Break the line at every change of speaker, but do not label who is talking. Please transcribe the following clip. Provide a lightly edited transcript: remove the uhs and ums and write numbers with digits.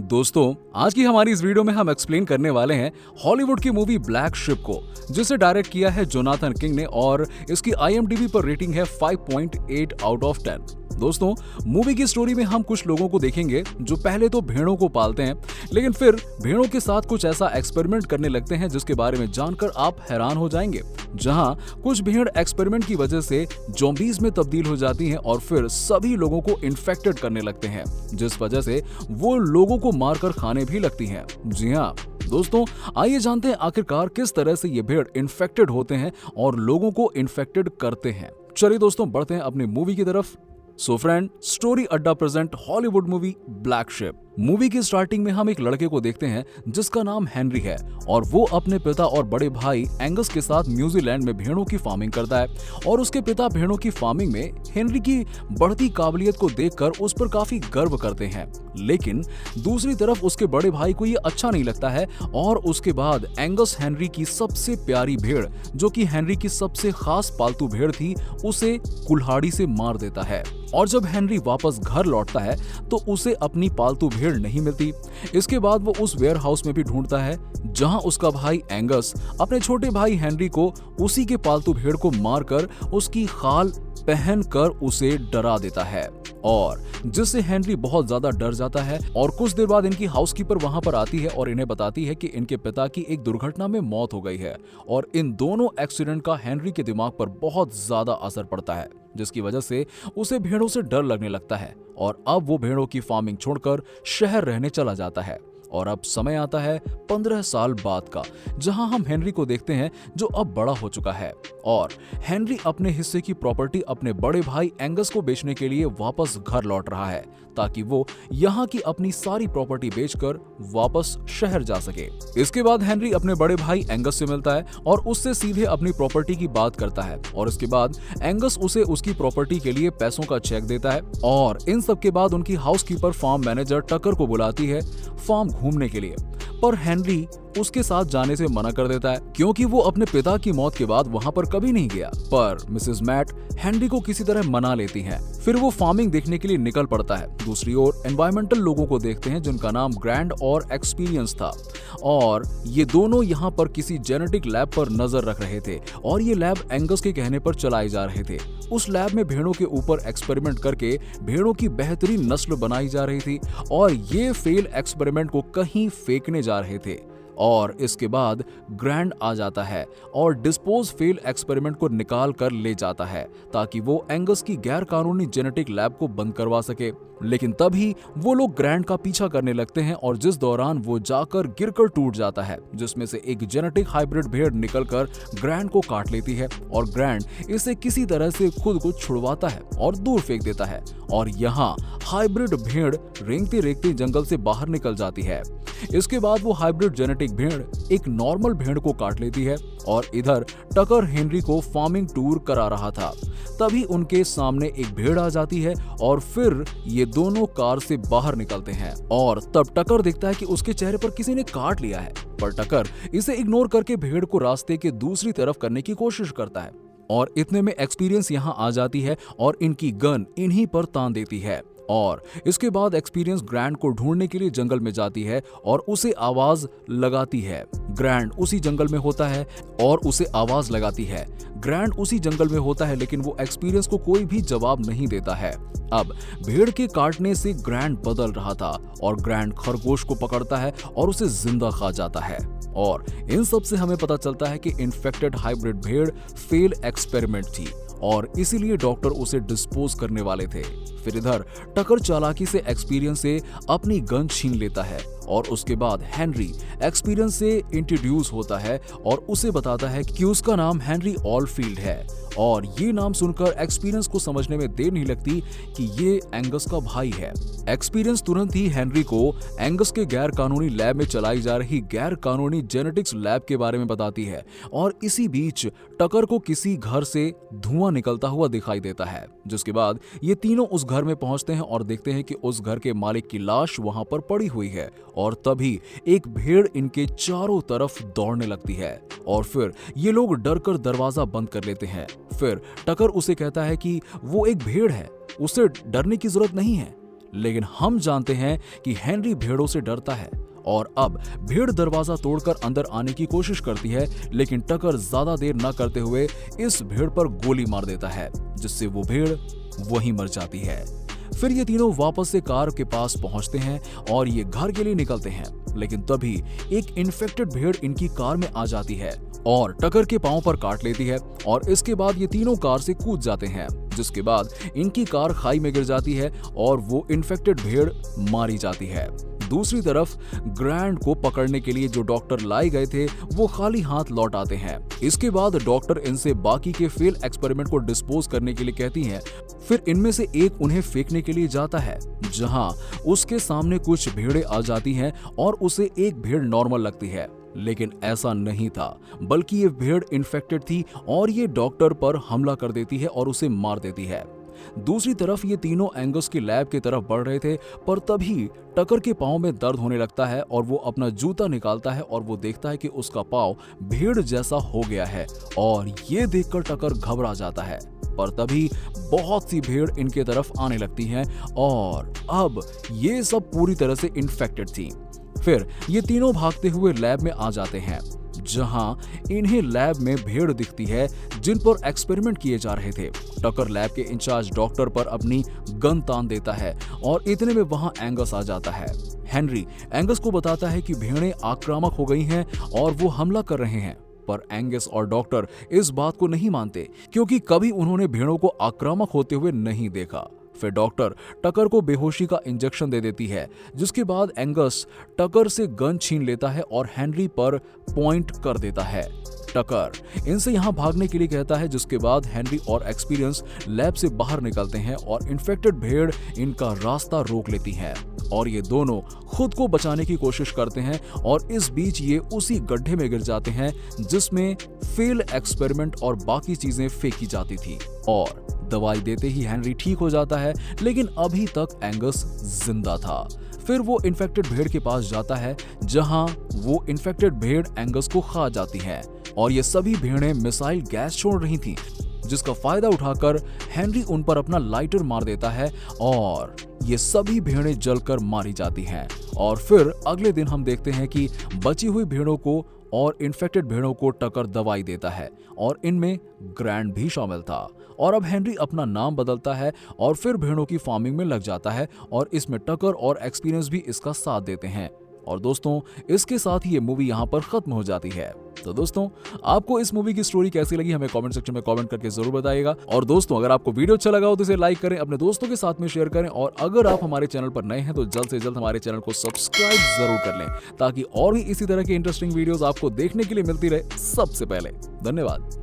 दोस्तों, आज की हमारी इस वीडियो में हम एक्सप्लेन करने वाले हैं हॉलीवुड की मूवी ब्लैक शिप को, जिसे डायरेक्ट किया है जोनाथन किंग ने और इसकी IMDb पर रेटिंग है 5.8 आउट ऑफ 10। दोस्तों, मूवी की स्टोरी में हम कुछ लोगों को देखेंगे जो पहले तो भेड़ों को पालते हैं, लेकिन फिर भेड़ों के साथ कुछ ऐसा एक्सपेरिमेंट करने लगते हैं जिसके बारे में जानकर आप हैरान हो जाएंगे। जहां कुछ भेड़ एक्सपेरिमेंट की वजह से ज़ॉम्बीज में तब्दील हो जाती हैं और फिर सभी लोगों को इन्फेक्टेड करने लगते हैं, जिस वजह से वो लोगों को मारकर खाने भी लगती हैं। जी हाँ दोस्तों, आइए जानते हैं आखिरकार किस तरह से ये भेड़ इन्फेक्टेड होते हैं और लोगों को इन्फेक्टेड करते हैं। चलिए दोस्तों, बढ़ते हैं अपनी मूवी की तरफ। सो फ्रेंड, स्टोरी अड्डा present Hollywood movie black ship. Movie की स्टार्टिंग में हम एक लड़के को देखते हैं जिसका नाम हेनरी है और वो अपने पिता और बड़े भाई एंगस के साथ न्यूजीलैंड में भेड़ों की फार्मिंग करता है और उसके पिता भेड़ों की फार्मिंग में हेनरी की बढ़ती काबिलियत को देखकर उस पर काफी गर्व करते हैं। लेकिन दूसरी तरफ उसके बड़े भाई को ये अच्छा नहीं लगता है और उसके बाद एंगस हेनरी की सबसे प्यारी भेड़, जो कि हेनरी की सबसे खास पालतू भेड़ थी, उसे कुल्हाड़ी से मार देता है। और जब हेनरी वापस घर लौटता है तो उसे अपनी पालतू भेड़ नहीं मिलती। इसके बाद वो उस वेयर हाउस में भी ढूंढता है जहां उसका भाई एंगस अपने छोटे भाई हेनरी को उसी के पालतू भेड़ को मारकर उसकी खाल पहनकर उसे डरा देता है, और जिससे हेनरी बहुत ज्यादा डर जाता है। और कुछ देर बाद इनकी हाउसकीपर वहां पर आती है और इन्हें बताती है कि इनके पिता की एक दुर्घटना में मौत हो गई है और इन दोनों एक्सीडेंट का हेनरी के दिमाग पर बहुत ज्यादा असर पड़ता है, जिसकी वजह से उसे भेड़ों से डर लगने लगता है और अब वो भेड़ों की फार्मिंग छोड़कर शहर रहने चला जाता है। और अब समय आता है 15 साल बाद का, जहां हम हेनरी को देखते हैं जो अब बड़ा हो चुका है और हेनरी अपने हिस्से की प्रॉपर्टी अपने बड़े भाई एंगस को बेचने के लिए वापस घर लौट रहा है ताकि वो यहाँ की अपनी सारी प्रॉपर्टी बेचकर वापस शहर जा सके। इसके बाद हेनरी अपने बड़े भाई एंगस से मिलता है और उससे सीधे अपनी प्रॉपर्टी की बात करता है और इसके बाद एंगस उसे उसकी प्रॉपर्टी के लिए पैसों का चेक देता है। और इन सब के बाद उनकी हाउसकीपर फार्म मैनेजर टकर को बुलाती है फार्म घूमने के लिए, पर हेनरी उसके साथ जाने से मना कर देता है क्योंकि वो अपने पिता की मौत के बाद वहां पर कभी नहीं गया। पर मिसेस मैट हेनरी को किसी तरह मना लेती हैं। फिर वो फार्मिंग देखने के लिए निकल पड़ता है। दूसरी ओर एनवायरमेंटल लोगों को देखते हैं जिनका नाम ग्रैंड और एक्सपीरियंस था और ये दोनों यहाँ पर किसी जेनेटिक लैब पर नजर रख रहे थे और ये लैब एंगस के कहने पर चलाए जा रहे थे। उस लैब में भेड़ों के ऊपर एक्सपेरिमेंट करके भेड़ों की बेहतरीन नस्ल बनाई जा रही थी और ये फेल एक्सपेरिमेंट को कहीं फेंकने जा रहे थे। और इसके बाद ग्रैंड आ जाता है और डिस्पोज फेल एक्सपेरिमेंट को निकाल कर ले जाता है ताकि वो एंगस की गैर कानूनी जेनेटिक लैब को बंद करवा सके। लेकिन तभी वो लोग ग्रैंड का पीछा करने लगते हैं और जिस दौरान वो जाकर गिरकर टूट जाता है, जिसमें से एक जेनेटिक हाइब्रिड भेड़ निकलकर ग्रैंड को काट लेती है और ग्रैंड इसे किसी तरह से खुद को छुड़वाता है और दूर फेंक देता है। और यहाँ हाइब्रिड भेड़ रेंगते रेंगते जंगल से बाहर निकल जाती है। इसके बाद वो हाइब्रिड जेनेटिक भेड़ एक नॉर्मल भेड़ को काट लेती है और इधर टकर हेनरी को फार्मिंग टूर करा रहा था। तभी उनके सामने एक भेड़ आ जाती है और फिर ये दोनों कार से बाहर निकलते हैं और तब टकर देखता है कि उसके चेहरे पर किसी ने काट लिया है, पर टकर इसे इग्नोर करके भेड़ को रास्ते के दूसरी तरफ करने की कोशिश करता है। और इतने में एक्सपीरियंस यहाँ आ जाती है और इनकी गन इन्हीं पर तान देती है। और इसके बाद एक्सपीरियंस ग्रैंड को ढूंढने के लिए जंगल में जाती है और उसे आवाज लगाती है। ग्रैंड उसी जंगल में होता है और उसे आवाज लगाती है। ग्रैंड उसी जंगल में होता है लेकिन वो एक्सपीरियंस को कोई भी जवाब नहीं देता है। अब भेड़ के काटने से ग्रैंड बदल रहा था और ग्रैंड खरगोश को पकड़ता है और उसे जिंदा खा जाता है। और इन सब से हमें पता चलता है कि इन्फेक्टेड हाइब्रिड भेड़ फेल एक्सपेरिमेंट थी और इसीलिए डॉक्टर उसे डिस्पोज करने वाले थे। फिर इधर टकर चालाकी से एक्सपीरियंस से अपनी गन छीन लेता है और उसके बाद हेनरी एक्सपीरियंस से इंट्रोड्यूस होता है और उसे बताता है कि उसका नाम हेनरी ऑलफील्ड है। और ये नाम सुनकर एक्सपीरियंस को समझने में देर नहीं लगती कि ये एंगस का भाई है। एक्सपीरियंस तुरंत ही हेनरी को एंगस के गैर कानूनी लैब में चलाई जा रही गैर कानूनी जेनेटिक्स लैब के बारे में बताती है और इसी बीच टकर को किसी घर से धुआं निकलता हुआ दिखाई देता है, जिसके बाद ये तीनों उस घर में पहुंचते हैं और देखते हैं कि उस घर के मालिक की लाश वहां पर पड़ी हुई है। और तभी एक भेड़ इनके चारों तरफ दौड़ने लगती है और फिर ये लोग डरकर दरवाजा बंद कर लेते हैं। फिर टकर उसे कहता है कि वो एक भेड़ है, उसे डरने की जरूरत नहीं है। लेकिन हम जानते हैं कि हेनरी भेड़ों से डरता है और अब भेड़ दरवाजा तोड़कर अंदर आने की कोशिश करती है, लेकिन टकर ज्यादा देर न करते हुए इस भेड़ पर गोली मार देता है, जिससे वो भेड़ वहीं मर जाती है। फिर ये तीनों वापस से कार के पास पहुंचते हैं और ये घर के लिए निकलते हैं, लेकिन तभी एक इन्फेक्टेड भेड़ इनकी कार में आ जाती है और टकर के पांव पर काट लेती है और इसके बाद ये तीनों कार से कूद जाते हैं, जिसके बाद इनकी कार खाई में गिर जाती है और वो इन्फेक्टेड भेड़ मारी जाती है। दूसरी तरफ ग्रैंड को पकड़ने के लिए जो डॉक्टर लाए गए थे वो खाली हाथ लौट आते हैं। इसके बाद डॉक्टर इनसे बाकी के फेल एक्सपेरिमेंट को डिस्पोज करने के लिए कहती हैं। फिर इनमें से एक उन्हें फेंकने के लिए जाता है, जहां उसके सामने कुछ भेड़ें आ जाती हैं और उसे एक भेड़ नॉर्मल लगती है, लेकिन ऐसा नहीं था, बल्कि ये भेड़ इन्फेक्टेड थी और ये डॉक्टर पर हमला कर देती है और उसे मार देती है। दूसरी तरफ ये तीनों एंगस की लैब की तरफ बढ़ रहे थे, पर तभी टकर के पांव में दर्द होने लगता है और वो अपना जूता निकालता है और वो देखता है कि उसका पांव भेड़ जैसा हो गया है और ये देखकर टकर घबरा जाता है। पर तभी बहुत सी भेड़ इनके तरफ आने लगती हैं और अब ये सब पूरी तरह से इन्फेक्टेड थी। फिर ये तीनों भागते हुए लैब में आ जाते हैं, जहां इन्हें लैब में भेड़ दिखती है जिन पर एक्सपेरिमेंट किए जा रहे थे। टकर लैब के इंचार्ज डॉक्टर पर अपनी गन तान देता है और इतने में वहां एंगस आ जाता है। हेनरी एंगस को बताता है कि भेड़ें आक्रामक हो गई हैं और वो हमला कर रहे हैं, पर एंगस और डॉक्टर इस बात को नहीं मानते क्योंकि कभी उन्होंने भेड़ों को आक्रामक होते हुए नहीं देखा। फिर डॉक्टर टकर को बेहोशी का इंजेक्शन दे देती है, जिसके बाद एंगस टकर से गन छीन लेता है और हेनरी पर पॉइंट कर देता है। टकर इनसे यहां भागने के लिए कहता है, जिसके बाद हेनरी और एक्सपीरियंस लैब से बाहर निकलते हैं और इन्फेक्टेड भेड़ इनका रास्ता रोक लेती हैं और ये दोनों खुद को बचाने की कोशिश करते हैं और इस बीच ये उसी गड्ढे में गिर जाते हैं जिसमें फेल एक्सपेरिमेंट और बाकी चीजें फेंकी जाती थी और दवाई देते ही हेनरी ठीक हो जाता है, लेकिन अभी तक एंगस जिंदा था। फिर वो इन्फेक्टेड भेड़ के पास जाता है, जहां वो इन्फेक्टेड भेड़ एंगस को खा जाती है और ये सभी भेड़ें मिसाइल गैस छोड़ रही थीं, जिसका फायदा उठाकर हेनरी उन पर अपना लाइटर मार देता है और ये सभी भेड़ें जलकर मारी जाती हैं। और फिर अगले दिन हम देखते हैं कि बची हुई भेड़ों को और इन्फेक्टेड भेड़ों को टकर दवाई देता है और इनमें ग्रैंड भी शामिल था। और अब हेनरी अपना नाम बदलता है और फिर भेड़ों की फार्मिंग में लग जाता है और इसमें टकर और एक्सपीरियंस भी इसका साथ देते हैं। और दोस्तों, इसके साथ ही ये मूवी यहाँ पर खत्म हो जाती है। तो दोस्तों, आपको इस मूवी की स्टोरी कैसी लगी हमें कमेंट सेक्शन में कमेंट करके जरूर बताइएगा। और दोस्तों, अगर आपको वीडियो अच्छा लगा हो तो इसे लाइक करें, अपने दोस्तों के साथ में शेयर करें और अगर आप हमारे चैनल पर नए हैं तो जल्द से जल्द हमारे चैनल को सब्सक्राइब जरूर कर लें, ताकि और भी इसी तरह की इंटरेस्टिंग वीडियोस आपको देखने के लिए मिलती रहे सबसे पहले। धन्यवाद।